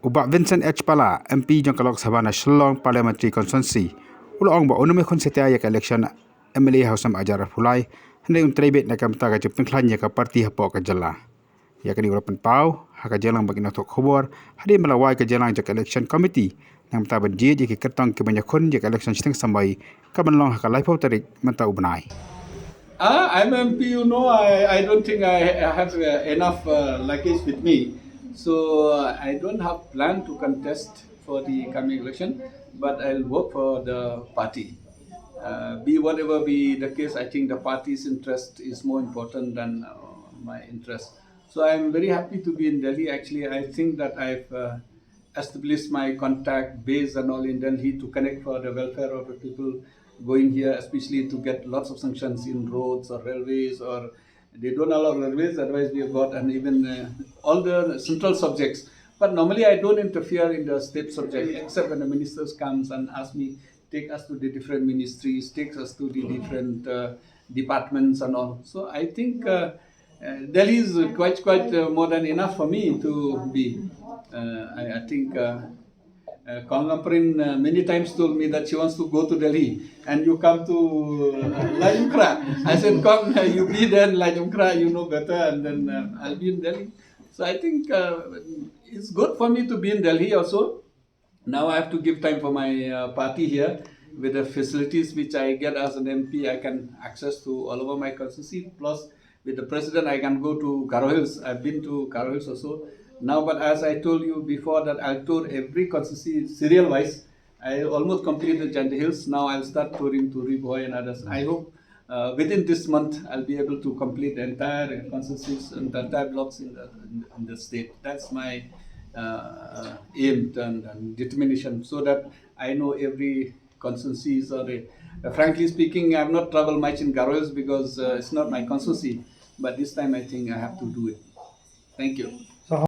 Ubak Vincent H. Pala, MP Jongkalok Sabana Shillong Parliamentary Constituency. Ulang ba unume konsetia yak election MLA House am ajar fulai hande untrebet na kamta ka jepeng klan ya ka parti hapo ka jala. Ya kani urapan pau haka jalang bagi natok khobor hadi melawai ka jalang jak election committee nang ta ban je ki kertang ke banyak kon jak election siteng sambai ka ban long haka laifau tarik menta ubnai. I'm MP, I don't think I have enough luggage with me. So I don't have plan to contest for the coming election, but I'll work for the party. Be whatever be the case, I think the party's interest is more important than my interest. So I'm very happy to be in Delhi. Actually, I think that I've established my contact base and all in Delhi to connect for the welfare of the people going here, especially to get lots of sanctions in roads or railways, or they don't allow railways, otherwise we have got, and even all the central subjects. But normally I don't interfere in the state subject, except when the ministers comes and ask me, take us to the different ministries, take us to the different departments and all. So I think Delhi is quite more than enough for me to be. I think Kongamperin many times told me that she wants to go to Delhi, and you come to Lajumkra. I said, come, you be there in Lajumkra, you know better, and then I'll be in Delhi. So I think it's good for me to be in Delhi also. Now I have to give time for my party here. With the facilities which I get as an MP, I can access to all over my constituency. Plus, with the president, I can go to Garo Hills. I've been to Garo Hills also. Now, but as I told you before that I'll tour every constituency serial-wise. I almost completed Jandi Hills. Now I'll start touring Turi Boy and others. I hope within this month I'll be able to complete the entire constituencies and the entire blocks in the state. That's my aim and determination, so that I know every constituencies. Frankly speaking, I've not traveled much in Garo Hills because it's not my constituency. But this time I think I have to do it. Thank you.